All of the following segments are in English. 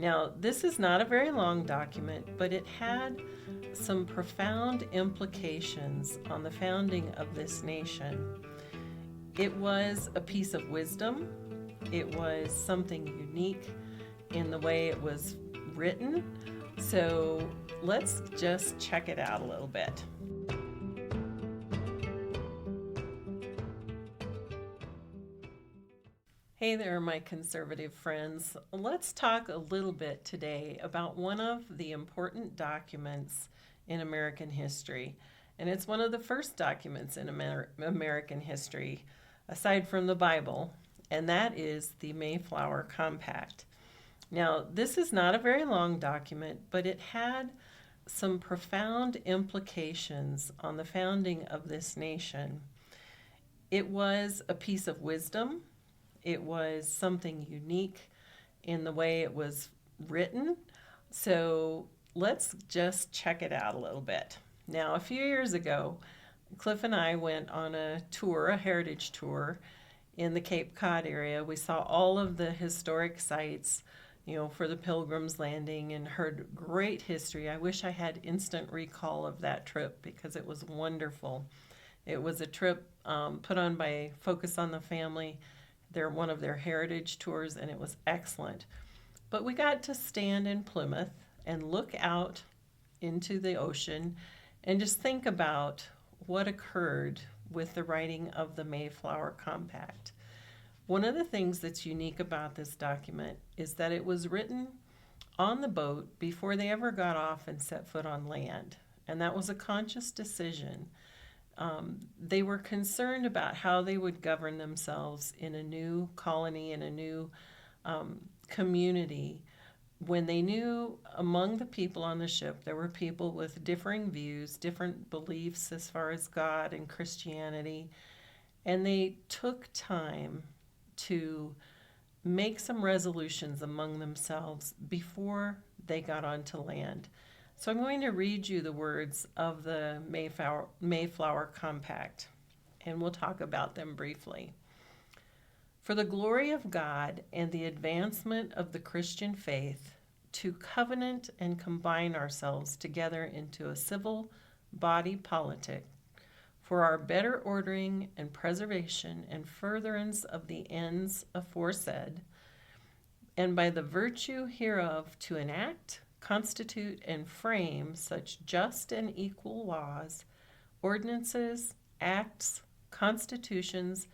Now, this is not a very long document, but it had some profound implications on the founding of this nation. It was a piece of wisdom. It was something unique in the way it was written. So let's just check it out a little bit. Hey there, my conservative friends. Let's talk a little bit today about one of the important documents in American history. And it's one of the first documents in American history, aside from the Bible, and that is the Mayflower Compact. Now, this is not a very long document, but it had some profound implications on the founding of this nation. It was a piece of wisdom. It was something unique in the way it was written. So let's just check it out a little bit. Now, a few years ago, Cliff and I went on a tour, a heritage tour in the Cape Cod area. We saw all of the historic sites, for the Pilgrim's Landing, and heard great history. I wish I had instant recall of that trip because it was wonderful. It was a trip put on by Focus on the Family. They're one of their heritage tours, and it was excellent. But we got to stand in Plymouth and look out into the ocean and just think about what occurred with the writing of the Mayflower Compact. One of the things that's unique about this document is that it was written on the boat before they ever got off and set foot on land, and that was a conscious decision. They were concerned about how they would govern themselves in a new colony, in a new community, when they knew among the people on the ship there were people with differing views, different beliefs as far as God and Christianity, and they took time to make some resolutions among themselves before they got onto land. So I'm going to read you the words of the Mayflower Compact, and we'll talk about them briefly. For the glory of God and the advancement of the Christian faith, to covenant and combine ourselves together into a civil body politic, for our better ordering and preservation and furtherance of the ends aforesaid, and by the virtue hereof to enact, constitute, and frame such just and equal laws, ordinances, acts, constitutions,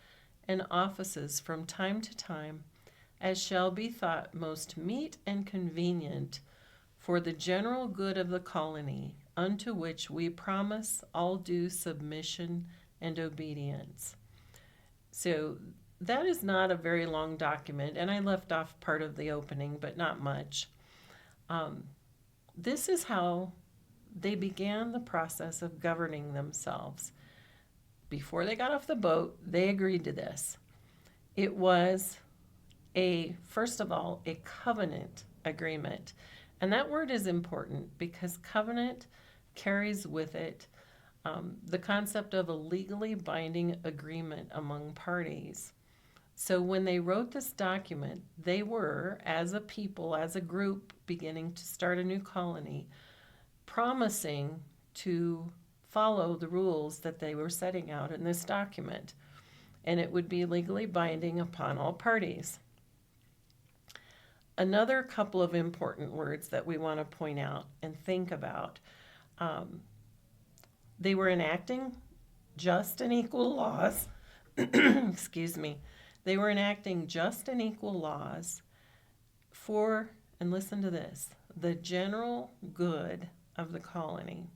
and offices from time to time, as shall be thought most meet and convenient for the general good of the colony, unto which we promise all due submission and obedience. So that is not a very long document, and I left off part of the opening, but not much. This is how they began the process of governing themselves. Before they got off the boat, they agreed to this. It was first of all, a covenant agreement. And that word is important because covenant carries with it the concept of a legally binding agreement among parties. So when they wrote this document, they were, as a people, as a group beginning to start a new colony, promising to follow the rules that they were setting out in this document, and it would be legally binding upon all parties. Another couple of important words that we want to point out and think about. They were enacting just and equal laws. Excuse me. They were enacting just and equal laws for, and listen to this, the general good of the colony.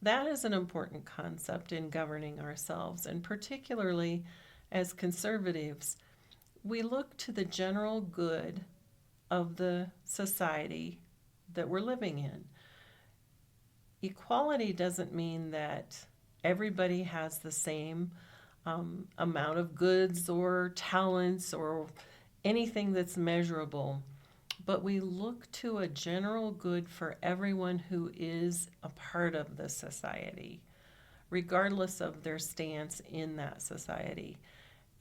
That is an important concept in governing ourselves, and particularly as conservatives, we look to the general good of the society that we're living in. Equality doesn't mean that everybody has the same amount of goods or talents or anything that's measurable, but we look to a general good for everyone who is a part of the society, regardless of their stance in that society.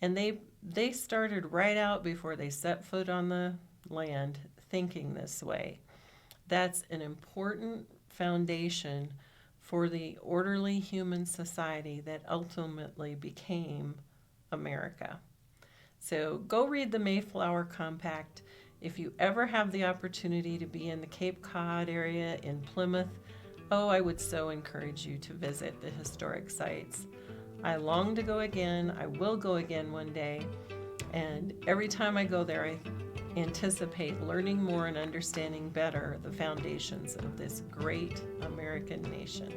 And they started right out before they set foot on the land thinking this way. That's an important foundation for the orderly human society that ultimately became America. So go read the Mayflower Compact. If you ever have the opportunity to be in the Cape Cod area, in Plymouth, oh, I would so encourage you to visit the historic sites. I long to go again. I will go again one day. And every time I go there, I anticipate learning more and understanding better the foundations of this great American nation.